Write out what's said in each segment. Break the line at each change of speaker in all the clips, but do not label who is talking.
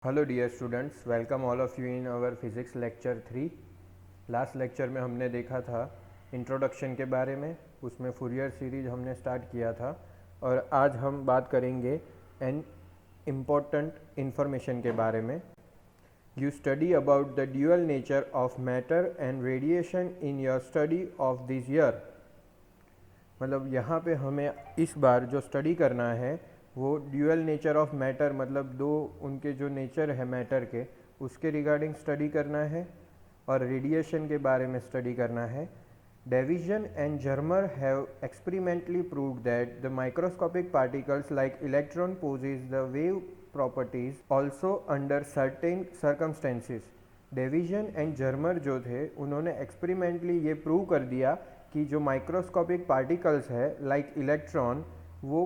Hello dear students, welcome all of you in our physics lecture 3। Last lecture में हमने देखा था introduction के बारे में, उसमें फूरियर सीरीज हमने स्टार्ट किया था और आज हम बात करेंगे एन इम्पोर्टेंट इंफॉर्मेशन के बारे में। You study about the dual nature of matter and radiation in your study of this year. मतलब यहाँ पे हमें इस बार जो स्टडी करना है वो ड्यूअल नेचर ऑफ मैटर, मतलब दो उनके जो नेचर है मैटर के, उसके रिगार्डिंग स्टडी करना है और रेडिएशन के बारे में स्टडी करना है। Davisson and Germer have experimentally proved that the microscopic particles like electron possess the wave properties also under certain circumstances। Davisson and Germer जो थे उन्होंने एक्सपेरिमेंटली ये प्रूव कर दिया कि जो माइक्रोस्कोपिक पार्टिकल्स है लाइक इलेक्ट्रॉन, वो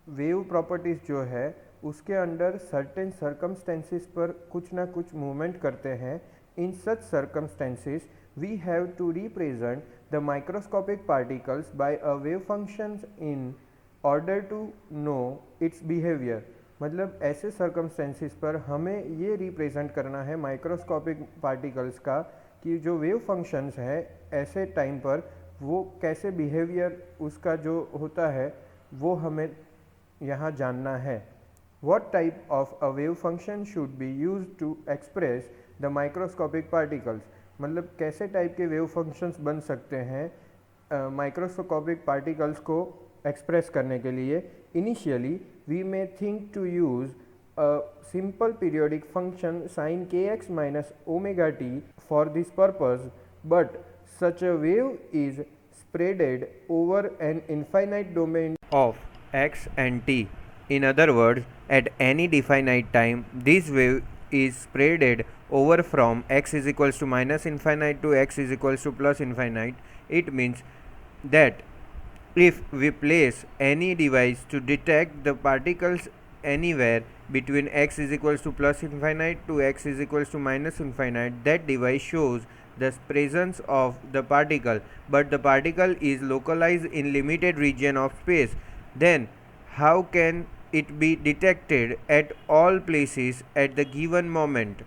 वेव प्रॉपर्टीज़ जो है उसके अंडर सर्टेन सर्कमस्टेंसेस पर कुछ ना कुछ मूवमेंट करते हैं। In such circumstances we have to represent the microscopic particles by a wave functions in order to know its behaviour. मतलब ऐसे सर्कमस्टेंसेस पर हमें ये रिप्रेजेंट करना है माइक्रोस्कोपिक पार्टिकल्स का कि जो वेव फंक्शंस है ऐसे टाइम पर वो कैसे बिहेवियर उसका जो होता है वो हमें यहाँ जानना है। What type of a wave function should be used to express the microscopic particles? मतलब कैसे टाइप के वेव फंक्शंस बन सकते हैं माइक्रोस्कोपिक पार्टिकल्स को एक्सप्रेस करने के लिए। Initially we may think to use a simple periodic function sin kx minus omega t for this purpose, but such a wave is spreaded over an infinite domain of x and t. In other words, at any definite time, this wave is spreaded over from x is equals to minus infinite to x is equals to plus infinite. It means that if we place any device to detect the particles anywhere between x is equals to plus infinite to x is equals to minus infinite, that device shows the presence of the particle, but the particle is localized in limited region of space. Then how can it be detected at all places at the given moment?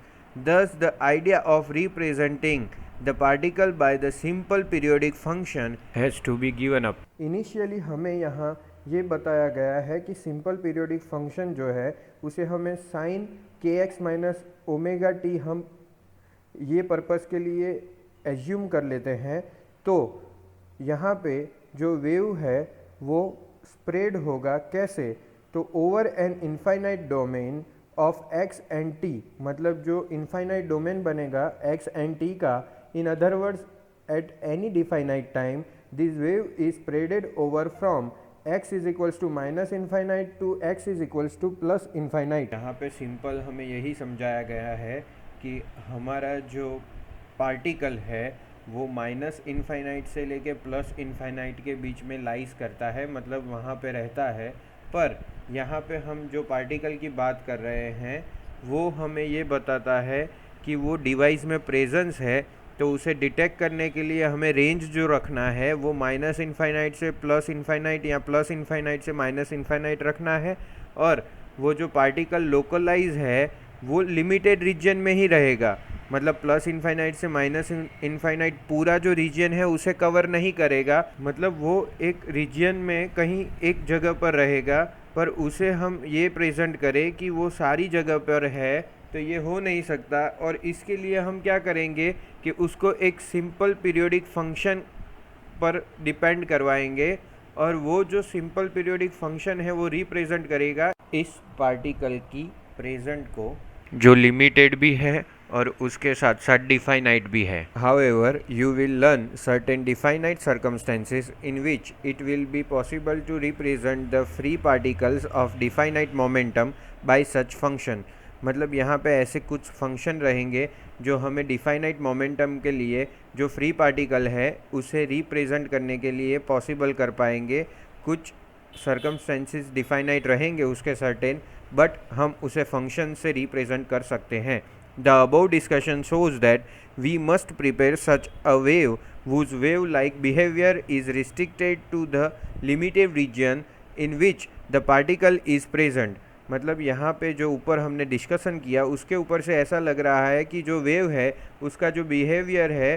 Thus the idea of representing the particle by the simple periodic function has to be given up. Initially हमें यहाँ ये बताया गया है कि simple periodic function जो है उसे हमें साइन के एक्स माइनस ओमेगा टी हम ये पर्पस के लिए एज्यूम कर लेते हैं। तो यहाँ पे जो वेव है वो स्प्रेड होगा कैसे? तो over an infinite domain of X and T, मतलब जो इनफाइनाइट डोमेन बनेगा एक्स एंड टी का। In other words, at any definite time this wave is spreaded over from x is equals to minus infinite to x is equals to plus infinite. यहाँ पे simple हमें यही समझाया गया है कि हमारा जो पार्टिकल है वो माइनस इनफाइनाइट से लेके प्लस इनफाइनाइट के बीच में लाइज करता है, मतलब वहाँ पे रहता है। पर यहाँ पे हम जो पार्टिकल की बात कर रहे हैं वो हमें ये बताता है कि वो डिवाइस में प्रेजेंस है, तो उसे डिटेक्ट करने के लिए हमें रेंज जो रखना है वो माइनस इनफाइनाइट से प्लस इनफाइनाइट या प्लस इनफाइनाइट से माइनस इनफाइनाइट रखना है। और वो जो पार्टिकल लोकलाइज है वो लिमिटेड रीजन में ही रहेगा, मतलब प्लस इनफाइनाइट से माइनस इनफाइनाइट पूरा जो रीजन है उसे कवर नहीं करेगा, मतलब वो एक रीजन में कहीं एक जगह पर रहेगा। पर उसे हम ये प्रेजेंट करें कि वो सारी जगह पर है तो ये हो नहीं सकता। और इसके लिए हम क्या करेंगे कि उसको एक सिंपल पीरियोडिक फंक्शन पर डिपेंड करवाएंगे, और वो जो सिंपल पीरियोडिक फंक्शन है वो रिप्रेजेंट करेगा इस पार्टिकल की प्रेजेंट को, जो लिमिटेड भी है और उसके साथ साथ डिफाइनाइट भी है। However, you will learn certain definite circumstances in which it will be possible to represent the free particles of definite momentum by such function। मतलब यहाँ पे ऐसे कुछ फंक्शन रहेंगे जो हमें डिफाइनाइट मोमेंटम के लिए जो फ्री पार्टिकल है उसे रिप्रेजेंट करने के लिए पॉसिबल कर पाएंगे। कुछ सर्कमस्टेंसेस डिफाइनाइट रहेंगे उसके सर्टेन, बट हम उसे फंक्शन से रिप्रेजेंट कर सकते हैं। The above discussion shows that we must prepare such a wave whose wave-like behavior is restricted to the limited region in which the particle is present। मतलब यहाँ पे जो ऊपर हमने डिस्कशन किया उसके ऊपर से ऐसा लग रहा है कि जो वेव है उसका जो बिहेवियर है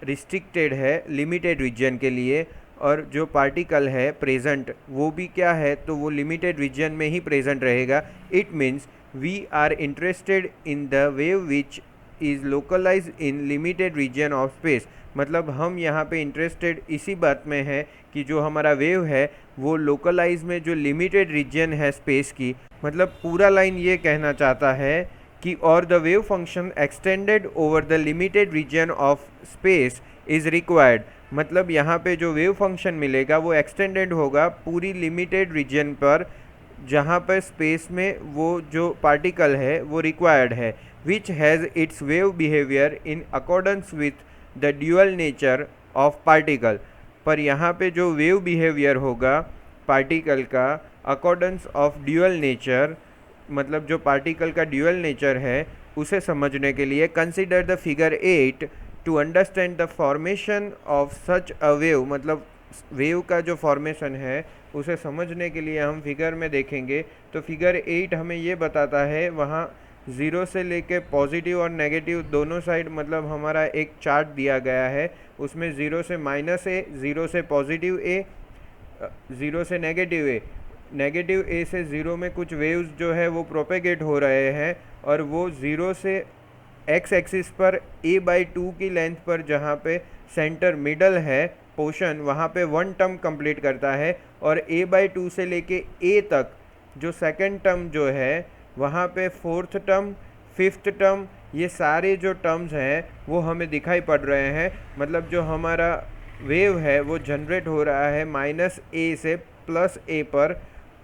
रिस्ट्रिक्टेड है लिमिटेड रीजन के लिए, और जो पार्टिकल है प्रेजेंट वो भी क्या है, तो वो लिमिटेड रीजन में ही प्रेजेंट रहेगा। It means we are interested in the wave which is localize in limited region of space. मतलब हम यहाँ पे इंटरेस्टेड इसी बात में है कि जो हमारा वेव है वो लोकलाइज में जो लिमिटेड रीजन है स्पेस की, मतलब पूरा लाइन ये कहना चाहता है कि और the wave function extended over the limited region of space is required. मतलब यहाँ पे जो वेव फंक्शन मिलेगा वो एक्सटेंडेड होगा पूरी लिमिटेड रीजन पर जहाँ पर स्पेस में वो जो पार्टिकल है वो रिक्वायर्ड है, which has its wave behaviour in accordance with the dual nature of particle. पर यहाँ पे जो वेव बिहेवियर होगा पार्टिकल का अकॉर्डेंस ऑफ ड्यूअल नेचर, मतलब जो पार्टिकल का ड्यूअल नेचर है उसे समझने के लिए consider the figure 8 to understand the formation of such a wave. मतलब वेव का जो फॉर्मेशन है उसे समझने के लिए हम फिगर में देखेंगे। तो फिगर 8 हमें ये बताता है, वहाँ 0 से लेके पॉजिटिव और नेगेटिव दोनों साइड मतलब हमारा एक चार्ट दिया गया है, उसमें 0 से -a, 0 से पॉजिटिव a, 0 से नेगेटिव a, नेगेटिव a से 0 में कुछ वेव्स जो है वो प्रोपेगेट हो रहे हैं, और वो 0 से x एक्सिस पर a/2 की लेंथ पर जहाँ पे सेंटर मिडल है पोर्शन वहाँ पे 1 टर्म कंप्लीट करता है, और a/2 से लेके a तक जो सेकंड टर्म जो है वहाँ पे 4th टर्म 5th टर्म ये सारे जो टर्म्स हैं वो हमें दिखाई पड़ रहे हैं। मतलब जो हमारा वेव है वो जनरेट हो रहा है -a से +a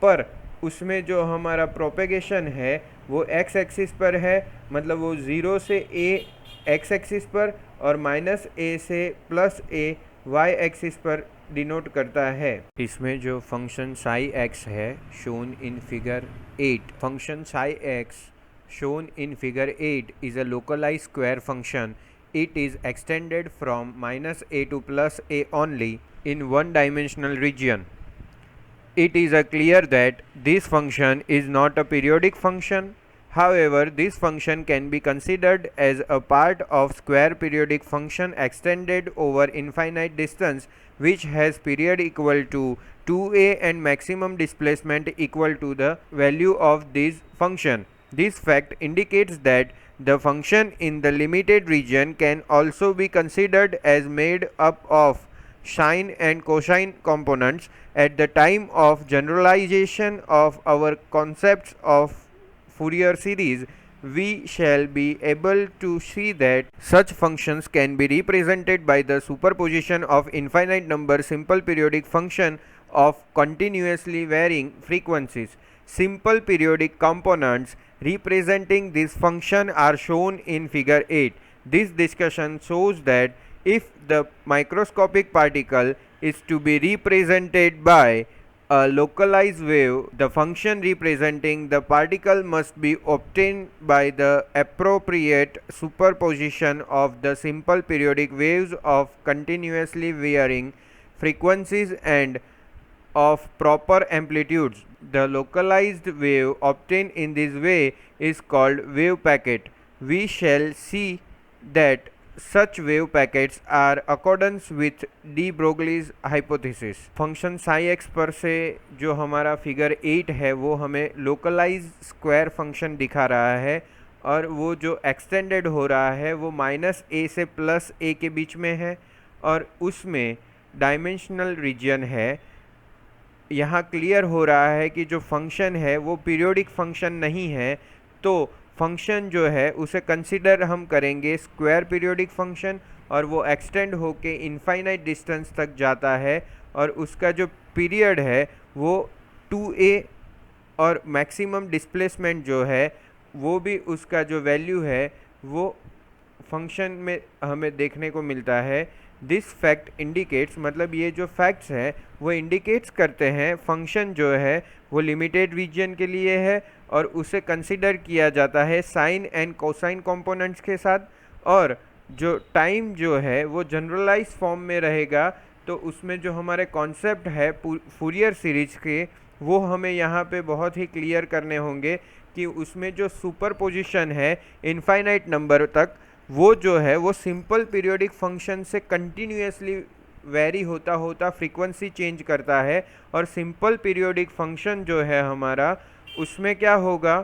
पर उसमें जो हमारा प्रोपेगेशन है वो x एक्सिस पर है, मतलब वो 0 से a x एक्सिस पर और -a से +a y एक्सिस पर डिनोट करता है। इसमें जो फंक्शन साई x है shown in figure 8, function psi x shown in figure 8 is a localized square function. It is extended from -a to +a only in one dimensional region. It is clear that this function is not a periodic function. However, this function can be considered as a part of square periodic function extended over infinite distance, which has period equal to 2a and maximum displacement equal to the value of this function. This fact indicates that the function in the limited region can also be considered as made up of sine and cosine components. At the time of generalization of our concepts of Fourier series, we shall be able to see that such functions can be represented by the superposition of infinite number simple periodic function of continuously varying frequencies. Simple periodic components representing this function are shown in figure 8. This discussion shows that if the microscopic particle is to be represented by a localized wave, the function representing the particle must be obtained by the appropriate superposition of the simple periodic waves of continuously varying frequencies and of proper amplitudes. The localized wave obtained in this way is called wave packet. We shall see that such wave packets are accordance with de Broglie's hypothesis. Function psi x पर से जो हमारा figure 8 है वो हमें localise square function दिखा रहा है, और वो जो एक्सटेंडेड हो रहा है वो -a से +a के बीच में है, और उसमें डायमेंशनल रीजन है। यहाँ क्लियर हो रहा है कि जो फंक्शन है वो पीरियोडिक फंक्शन नहीं है, तो फंक्शन जो है उसे कंसिडर हम करेंगे स्क्वायर पीरियोडिक फंक्शन, और वो एक्सटेंड होके इनफाइनाइट डिस्टेंस तक जाता है, और उसका जो पीरियड है वो 2a, और मैक्सिमम डिस्प्लेसमेंट जो है वो भी उसका जो वैल्यू है वो फंक्शन में हमें देखने को मिलता है। दिस फैक्ट इंडिकेट्स, मतलब ये जो फैक्ट्स हैं वो इंडिकेट्स करते हैं फंक्शन जो है वो लिमिटेड रीजन के लिए है, और उसे कंसिडर किया जाता है साइन एंड कोसाइन कंपोनेंट्स के साथ, और जो टाइम जो है वो जनरलाइज फॉर्म में रहेगा। तो उसमें जो हमारे कॉन्सेप्ट है फूरियर सीरीज के वो हमें यहाँ पे बहुत ही क्लियर करने होंगे कि उसमें जो सुपरपोजिशन है इनफाइनाइट नंबर तक, वो जो है वो सिंपल पीरियोडिक फंक्शन से कंटिन्यूसली वेरी होता होता फ्रीक्वेंसी चेंज करता है। और सिंपल पीरियोडिक फंक्शन जो है हमारा, उसमें क्या होगा,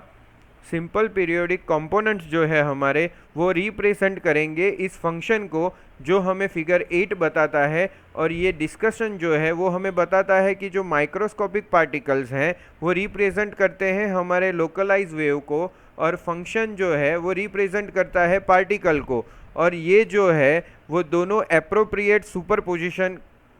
सिंपल पीरियोडिक कंपोनेंट्स जो है हमारे, वो रिप्रेजेंट करेंगे इस फंक्शन को, जो हमें फिगर 8 बताता है। और ये डिस्कशन जो है वो हमें बताता है कि जो माइक्रोस्कोपिक पार्टिकल्स हैं वो रिप्रेजेंट करते हैं हमारे लोकलाइज वेव को, और फंक्शन जो है वो रिप्रेजेंट करता है पार्टिकल को। और ये जो है वो दोनों एप्रोप्रिएट सुपरपोजिशन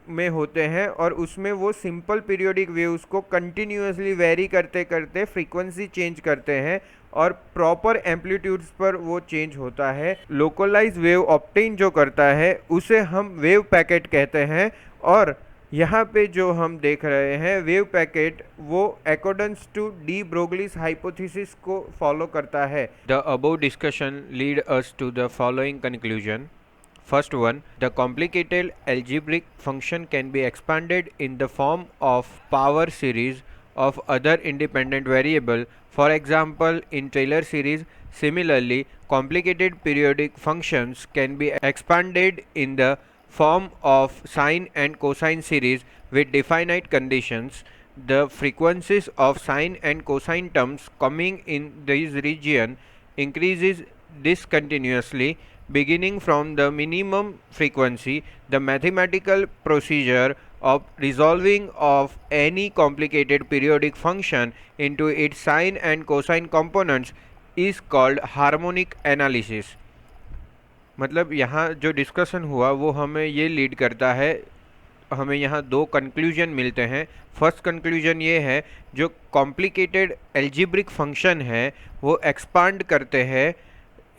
में होते हैं, और उसमें वो सिंपल पीरियोडिक वेव्स को कंटिन्यूसली वेरी करते करते फ्रीक्वेंसी चेंज करते हैं, और प्रॉपर एम्पलीट्यूड्स पर वो चेंज होता है। लोकलाइज वेव ऑब्टेन जो करता है उसे हम वेव पैकेट कहते हैं। और यहाँ पे जो हम देख रहे हैं वेव पैकेट, वो according to de Broglie's hypothesis को फॉलो करता है। The above discussion lead us to the following conclusion. First one, the complicated algebraic function can be expanded in the form of power series of other independent variable, for example in Taylor series. Similarly, complicated periodic functions can be expanded in the form of sine and cosine series with definite conditions. The frequencies of sine and cosine terms coming in this region increases discontinuously beginning from the minimum frequency. The mathematical procedure of resolving of any complicated periodic function into its sine and cosine components is called harmonic analysis. मतलब यहाँ जो discussion हुआ वो हमें ये lead करता है, हमें यहाँ दो कंक्लूजन मिलते हैं. फर्स्ट कंक्लूजन ये है, जो कॉम्प्लिकेटेड एल्जिब्रिक फंक्शन है वो एक्सपांड करते हैं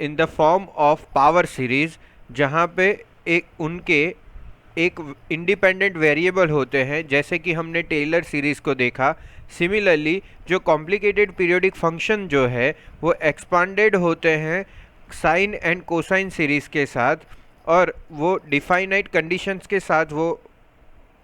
in the form of power series, जहाँ पे एक इंडिपेंडेंट वेरिएबल होते हैं, जैसे कि हमने टेलर सीरीज़ को देखा. सिमिलरली जो कॉम्प्लिकेटेड पीरियोडिक फंक्शन जो है वो एक्सपांडेड होते हैं साइन एंड कोसाइन सीरीज़ के साथ, और वो डिफाइनाइट कंडीशंस के साथ वो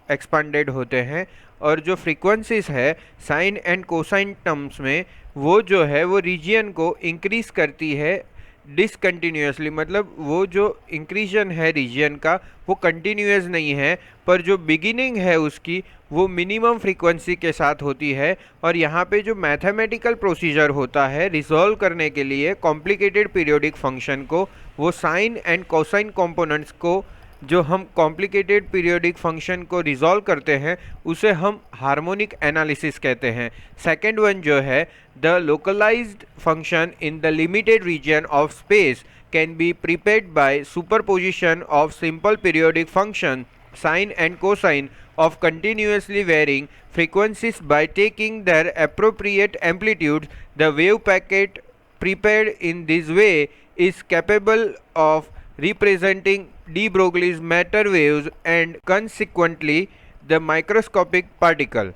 एक्सपांडेड होते हैं. और जो फ्रीक्वेंसीज है साइन एंड कोसाइन टर्म्स में, वो जो है वो रीजियन को इंक्रीज़ करती है डिसकंटिन्यूसली. मतलब वो जो इंक्रीजन है रीजन का वो कंटिन्यूस नहीं है, पर जो बिगिनिंग है उसकी वो मिनिमम फ्रीक्वेंसी के साथ होती है. और यहाँ पे जो मैथमेटिकल प्रोसीजर होता है रिजॉल्व करने के लिए कॉम्प्लिकेटेड पीरियोडिक फंक्शन को, वो साइन एंड कोसाइन कंपोनेंट्स को, जो हम कॉम्प्लिकेटेड पीरियोडिक फंक्शन को रिजॉल्व करते हैं, उसे हम हार्मोनिक एनालिसिस कहते हैं. सेकेंड वन जो है, the localized function in the limited region of space can be prepared by superposition of simple periodic function sine and cosine of continuously varying frequencies by taking their appropriate amplitudes. The wave packet prepared in this way is capable of representing de Broglie's matter waves and consequently the microscopic particle.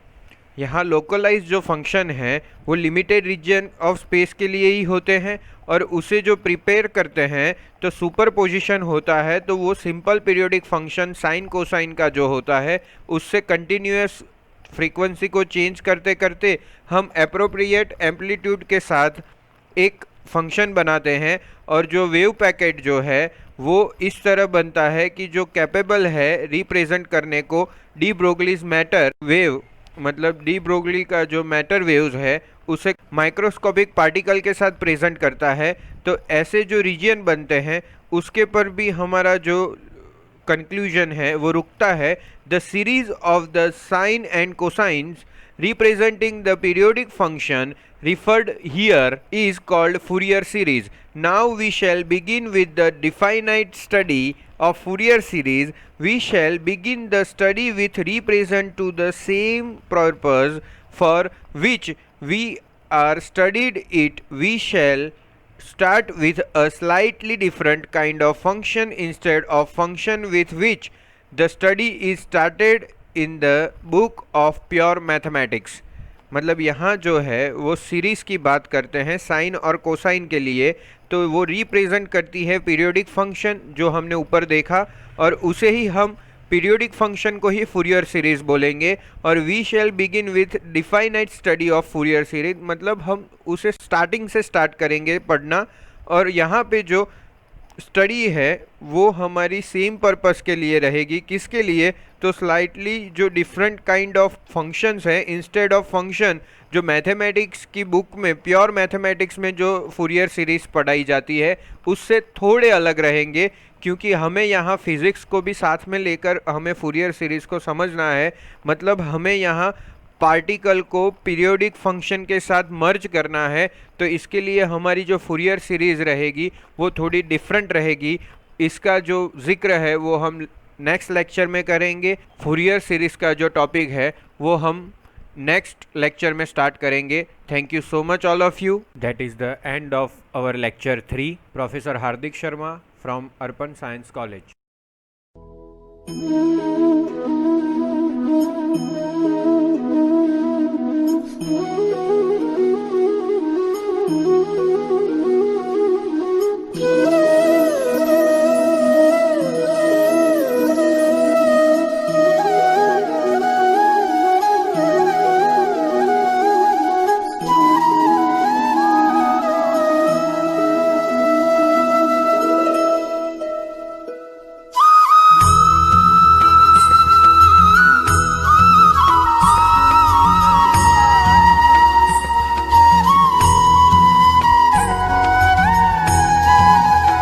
यहाँ localise जो function है वो limited region of space के लिए ही होते हैं, और उसे जो प्रिपेयर करते हैं तो सुपरपोजिशन होता है, तो वो simple periodic function sine cosine का जो होता है उससे कंटिन्यूस फ्रीक्वेंसी को चेंज करते करते हम एप्रोप्रिएट एम्पलीट्यूड के साथ एक फंक्शन बनाते हैं. और जो वेव पैकेट जो है वो इस तरह बनता है कि जो कैपेबल है रिप्रेजेंट करने को डी ब्रोगलीज मैटर वेव, मतलब डी ब्रोगली का जो मैटर वेव्स है उसे माइक्रोस्कोपिक पार्टिकल के साथ प्रेजेंट करता है. तो ऐसे जो रीजन बनते हैं उसके पर भी हमारा जो कंक्लूजन है वो रुकता है. The series of the sine and cosines representing the periodic function referred here is called Fourier series. Now we shall begin with the definite study of Fourier series. We shall begin the study with represent to the same purpose for which we are studied it. We shall start with a slightly different kind of function instead of function with which the study is started in the book of pure mathematics. मतलब यहाँ जो है वो series की बात करते हैं sign और कोसाइन के लिए, तो वो रिप्रेजेंट करती है पीरियोडिक फंक्शन जो हमने ऊपर देखा, और उसे ही हम पीरियोडिक फंक्शन को ही फूरियर सीरीज बोलेंगे। और we shall begin with definite study of Fourier series, मतलब हम उसे स्टार्टिंग से स्टार्ट करेंगे पढ़ना। और यहाँ पे जो स्टडी है वो हमारी सेम पर्पस के लिए रहेगी। किसके लिए? तो स्लाइटली जो डिफरेंट काइंड ऑफ फंक्शंस हैं, इंस्टेड ऑफ फंक्शन जो मैथमेटिक्स की बुक में, प्योर मैथमेटिक्स में जो फूरियर सीरीज पढ़ाई जाती है उससे थोड़े अलग रहेंगे, क्योंकि हमें यहाँ फिजिक्स को भी साथ में लेकर हमें फूरियर सीरीज को समझना है। मतलब हमें यहाँ पार्टिकल को पीरियोडिक फंक्शन के साथ मर्ज करना है। तो इसके लिए हमारी जो फूरियर सीरीज रहेगी वो थोड़ी डिफरेंट रहेगी। इसका जो जिक्र है वो हम नेक्स्ट लेक्चर में करेंगे। फूरियर सीरीज का जो टॉपिक है वो हम नेक्स्ट लेक्चर में स्टार्ट करेंगे। Thank you so much all of you. That is the end of our lecture 3। Professor Hardik Sharma from Arpan science college.